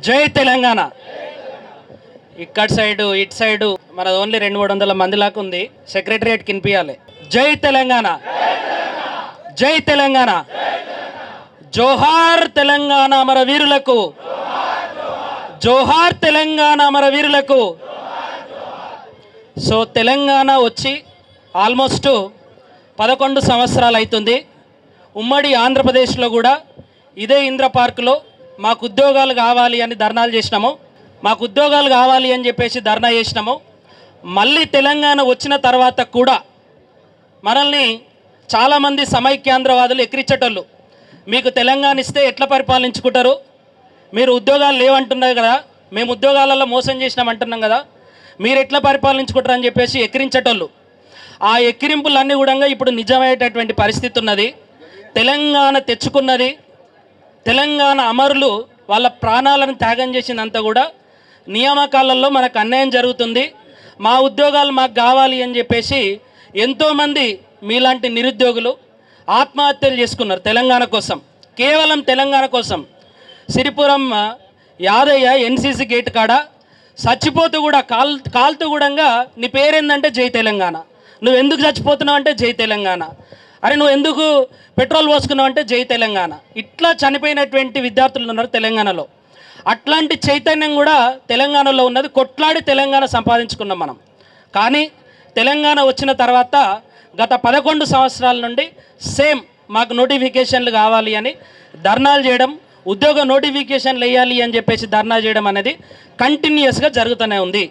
జై తెలంగాణ. ఇక్కడ సైడు ఇటు సైడు మన ఓన్లీ 200-300 మంది లాగా ఉంది. సెక్రటరియట్ కినిపియాలి. జై తెలంగాణ, జై తెలంగాణ, జోహార్ తెలంగాణ అమర వీరులకు, జోహార్ తెలంగాణ అమర వీరులకు. సో తెలంగాణ వచ్చి ఆల్మోస్ట్ 11 సంవత్సరాలు అవుతుంది. ఉమ్మడి ఆంధ్రప్రదేశ్లో కూడా ఇదే ఇంద్ర పార్కులో మాకు ఉద్యోగాలు కావాలి అని ధర్నాలు చేసినాము. మాకు ఉద్యోగాలు కావాలి అని చెప్పేసి ధర్నా చేసినాము. మళ్ళీ తెలంగాణ వచ్చిన తర్వాత కూడా మనల్ని చాలామంది సమైక్యాంధ్రవాదులు ఎక్కిరించేటోళ్ళు. మీకు తెలంగాణ ఇస్తే ఎట్లా పరిపాలించుకుంటారు, మీరు ఉద్యోగాలు లేవంటున్నారు కదా, మేము ఉద్యోగాలలో మోసం చేసినామంటున్నాం కదా, మీరు ఎట్లా పరిపాలించుకుంటారు అని చెప్పేసి ఎక్కిరించేటోళ్ళు. ఆ ఎక్కిరింపులన్నీ కూడా ఇప్పుడు నిజమయ్యేటటువంటి పరిస్థితి ఉన్నది. తెలంగాణ తెచ్చుకున్నది, తెలంగాణ అమరులు వాళ్ళ ప్రాణాలను త్యాగం చేసినంత కూడా నియామకాలలో మనకు అన్యాయం జరుగుతుంది. మా ఉద్యోగాలు మాకు కావాలి అని చెప్పేసి ఎంతోమంది మీలాంటి నిరుద్యోగులు ఆత్మహత్యలు చేసుకున్నారు తెలంగాణ కోసం, కేవలం తెలంగాణ కోసం. సిరిపురం యాదయ్య ఎన్సీసీ గేట్ కాడ చచ్చిపోతూ కూడా కాలుతూ కూడా నీ పేరేందంటే జై తెలంగాణ, నువ్వు ఎందుకు చచ్చిపోతున్నావు అంటే జై తెలంగాణ, అరే నువ్వు ఎందుకు పెట్రోల్ పోసుకున్నావు అంటే జై తెలంగాణ. ఇట్లా చనిపోయినటువంటి విద్యార్థులు ఉన్నారు తెలంగాణలో. అట్లాంటి చైతన్యం కూడా తెలంగాణలో ఉన్నది. కొట్లాడి తెలంగాణ సంపాదించుకున్నాం మనం. కానీ తెలంగాణ వచ్చిన తర్వాత గత 11 సంవత్సరాల నుండి సేమ్ మాకు నోటిఫికేషన్లు కావాలి అని ధర్నాలు చేయడం, ఉద్యోగ నోటిఫికేషన్లు వేయాలి అని చెప్పేసి ధర్నా చేయడం అనేది కంటిన్యూస్గా జరుగుతూనే ఉంది.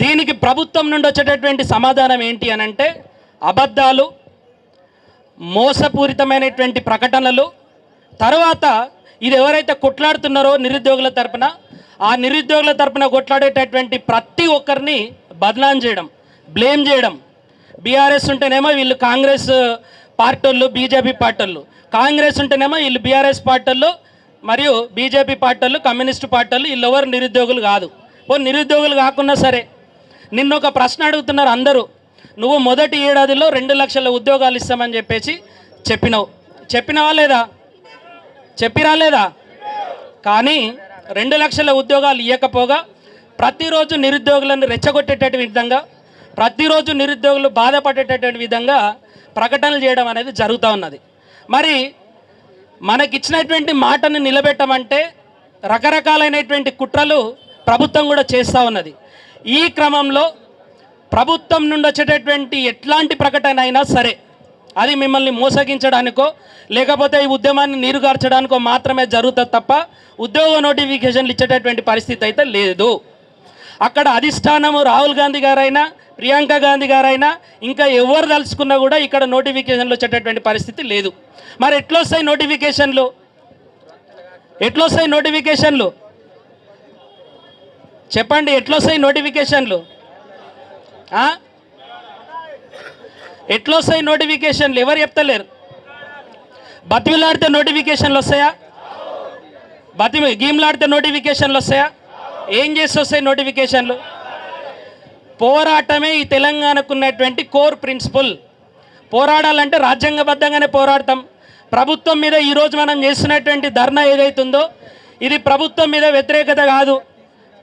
దీనికి ప్రభుత్వం నుండి వచ్చేటటువంటి సమాధానం ఏంటి అని అంటే అబద్ధాలు, మోసపూరితమైనటువంటి ప్రకటనలు. తర్వాత ఇది ఎవరైతే కొట్లాడుతున్నారో నిరుద్యోగుల తరపున, ఆ నిరుద్యోగుల తరపున కొట్లాడేటటువంటి ప్రతి ఒక్కరిని బదనాం చేయడం, బ్లేమ్ చేయడం. బీఆర్ఎస్ ఉంటేనేమో వీళ్ళు కాంగ్రెస్ పార్టీ వాళ్ళు, బీజేపీ పార్టీ వాళ్ళు, కాంగ్రెస్ ఉంటేనేమో వీళ్ళు బీఆర్ఎస్ పార్టీ వాళ్ళు, మరియు బీజేపీ పార్టీ వాళ్ళు, కమ్యూనిస్టు పార్టీ వాళ్ళు, వీళ్ళు ఎవరు నిరుద్యోగులు కాదు. నిరుద్యోగులు కాకున్నా సరే నిన్న ఒక ప్రశ్న అడుగుతున్నారు అందరూ, నువ్వు మొదటి ఏడాదిలో 2 లక్షల ఉద్యోగాలు ఇస్తామని చెప్పేసి చెప్పినవా లేదా? చెప్పిరా లేదా? కానీ 2 లక్షల ఉద్యోగాలు ఇవ్వకపోగా ప్రతిరోజు నిరుద్యోగులను రెచ్చగొట్టేటటువంటి విధంగా, ప్రతిరోజు నిరుద్యోగులు బాధపడేటటువంటి విధంగా ప్రకటనలు చేయడం అనేది జరుగుతూ ఉన్నది. మరి మనకిచ్చినటువంటి మాటను నిలబెట్టమంటే రకరకాలైనటువంటి కుట్రలు ప్రభుత్వం కూడా చేస్తూ ఉన్నది. ఈ క్రమంలో ప్రభుత్వం నుండి వచ్చేటటువంటి ఎట్లాంటి ప్రకటన అయినా సరే అది మిమ్మల్ని మోసగించడానికో లేకపోతే ఈ ఉద్యమాన్ని నీరుగార్చడానికో మాత్రమే జరుగుతుంది తప్ప ఉద్యోగ నోటిఫికేషన్లు ఇచ్చేటటువంటి పరిస్థితి అయితే లేదు. అక్కడ అధిష్టానము రాహుల్ గాంధీ గారైనా, ప్రియాంక గాంధీ గారైనా, ఇంకా ఎవరు తలుచుకున్నా కూడా ఇక్కడ నోటిఫికేషన్లు వచ్చేటటువంటి పరిస్థితి లేదు. మరి ఎట్లొస్తాయి నోటిఫికేషన్లు? ఎట్లొస్తాయి నోటిఫికేషన్లు? చెప్పండి, ఎట్లొస్తాయి నోటిఫికేషన్లు? ఎట్లొస్తాయి నోటిఫికేషన్లు? ఎవరు చెప్తలేరు. బతిమిలాడితే నోటిఫికేషన్లు వస్తాయా? గీమ్లాడితే నోటిఫికేషన్లు వస్తాయా? ఏం చేసి వస్తాయి నోటిఫికేషన్లు? పోరాటమే ఈ తెలంగాణకు ఉన్నటువంటి కోర్ ప్రిన్సిపల్. పోరాడాలంటే రాజ్యాంగబద్ధంగానే పోరాడతాం. ప్రభుత్వం మీద ఈరోజు మనం చేస్తున్నటువంటి ధర్నా ఏదైతుందో ఇది ప్రభుత్వం మీద వ్యతిరేకత కాదు.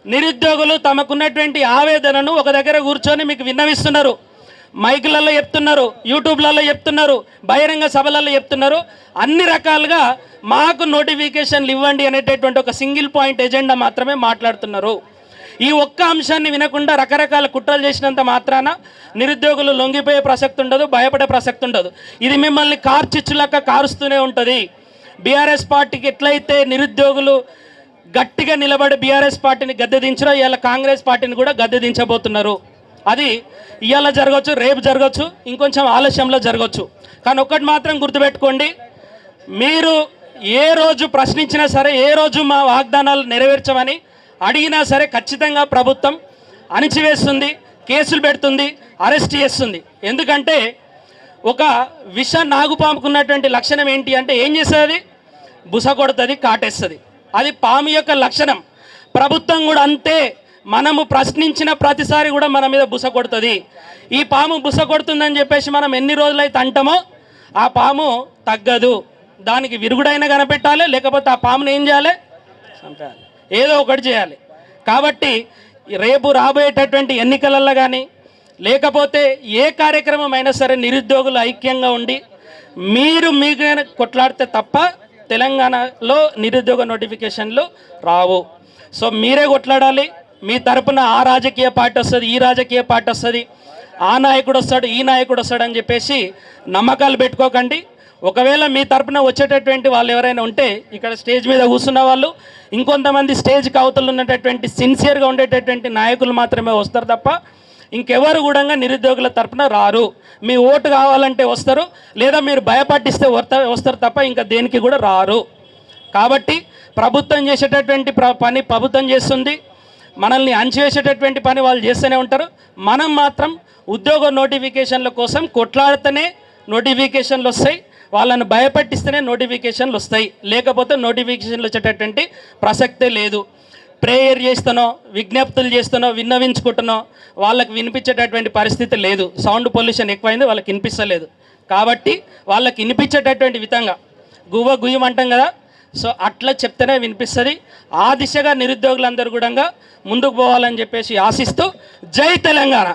నిరుద్యోగులు తమకున్నటువంటి ఆవేదనను ఒక దగ్గర కూర్చొని మీకు విన్నవిస్తున్నారు, మైకులలో చెప్తున్నారు, యూట్యూబ్లలో చెప్తున్నారు, బహిరంగ సభలలో చెప్తున్నారు. అన్ని రకాలుగా మాకు నోటిఫికేషన్లు ఇవ్వండి అనేటటువంటి ఒక సింగిల్ పాయింట్ ఎజెండా మాత్రమే మాట్లాడుతున్నారు. ఈ ఒక్క అంశాన్ని వినకుండా రకరకాల కుట్రలు చేసినంత మాత్రాన నిరుద్యోగులు లొంగిపోయే ప్రసక్తి ఉండదు, భయపడే ప్రసక్తి ఉండదు. ఇది మిమ్మల్ని కార్చిచ్చులక్క కారుస్తూనే ఉంటుంది. బీఆర్ఎస్ పార్టీకి ఎట్లయితే నిరుద్యోగులు గట్టిగా నిలబడి బీఆర్ఎస్ పార్టీని గద్దెదించారో ఇవాళ కాంగ్రెస్ పార్టీని కూడా గద్దెదించబోతున్నారు. అది ఇవాళ జరగవచ్చు, రేపు జరగవచ్చు, ఇంకొంచెం ఆలస్యంలో జరగవచ్చు. కానీ ఒక్కటి మాత్రం గుర్తుపెట్టుకోండి, మీరు ఏ రోజు ప్రశ్నించినా సరే, ఏ రోజు మా వాగ్దానాలు నెరవేర్చమని అడిగినా సరే ఖచ్చితంగా ప్రభుత్వం అణిచివేస్తుంది, కేసులు పెడుతుంది, అరెస్ట్ చేస్తుంది. ఎందుకంటే ఒక విష నాగుపాముకున్నటువంటి లక్షణం ఏంటి అంటే ఏం చేస్తుంది? బుస కొడుతుంది, కాటేస్తుంది. అది పాము యొక్క లక్షణం. ప్రభుత్వం కూడా అంతే. మనము ప్రశ్నించిన ప్రతిసారి కూడా మన మీద బుస కొడుతుంది. ఈ పాము బుస కొడుతుందని చెప్పేసి మనం ఎన్ని రోజులైతే అంటామో ఆ పాము తగ్గదు. దానికి విరుగుడైనా కనిపెట్టాలి, లేకపోతే ఆ పామును ఏం చేయాలి? చంపేయాలి. ఏదో ఒకటి చేయాలి. కాబట్టి రేపు రాబోయేటటువంటి ఎన్నికలలో కానీ లేకపోతే ఏ కార్యక్రమం అయినా సరే నిరుద్యోగులు ఐక్యంగా ఉండి మీకు కొట్లాడితే తప్ప తెలంగాణలో నిరుద్యోగ నోటిఫికేషన్లు రావు. సో మీరే కొట్లాడాలి. మీ తరపున ఆ రాజకీయ పార్టీ వస్తుంది, ఈ రాజకీయ పార్టీ వస్తుంది, ఆ నాయకుడు వస్తాడు, ఈ నాయకుడు వస్తాడు అని చెప్పేసి నమ్మకాలు పెట్టుకోకండి. ఒకవేళ మీ తరపున వచ్చేటటువంటి వాళ్ళు ఎవరైనా ఉంటే ఇక్కడ స్టేజ్ మీద కూర్చున్న వాళ్ళు, ఇంకొంతమంది స్టేజ్కి అవతలు ఉన్నటువంటి సిన్సియర్గా ఉండేటటువంటి నాయకులు మాత్రమే వస్తారు తప్ప ఇంకెవరు కూడా నిరుద్యోగుల తరపున రారు. మీ ఓటు కావాలంటే వస్తారు, లేదా మీరు భయపట్టిస్తే వస్తారు తప్ప ఇంకా దేనికి కూడా రారు. కాబట్టి ప్రభుత్వం చేసేటటువంటి పని ప్రభుత్వం చేస్తుంది, మనల్ని అణచివేసేటటువంటి పని వాళ్ళు చేస్తూనే ఉంటారు. మనం మాత్రం ఉద్యోగ నోటిఫికేషన్ల కోసం కొట్లాడితేనే నోటిఫికేషన్లు వస్తాయి, వాళ్ళని భయపట్టిస్తేనే నోటిఫికేషన్లు వస్తాయి, లేకపోతే నోటిఫికేషన్లు వచ్చేటటువంటి ప్రసక్తే లేదు. ప్రేయర్ చేస్తానో, విజ్ఞప్తులు చేస్తానో, విన్నవించుకుంటున్నో వాళ్ళకి వినిపించేటటువంటి పరిస్థితి లేదు. సౌండ్ పొల్యూషన్ ఎక్కువైంది, వాళ్ళకి వినిపిస్తలేదు. కాబట్టి వాళ్ళకి వినిపించేటటువంటి విధంగా గుయ్యమంటాం కదా, సో అట్లా చెప్తేనే వినిపిస్తుంది. ఆ దిశగా నిరుద్యోగులందరూ కూడా ముందుకు పోవాలని చెప్పేసి ఆశిస్తూ జై తెలంగాణ.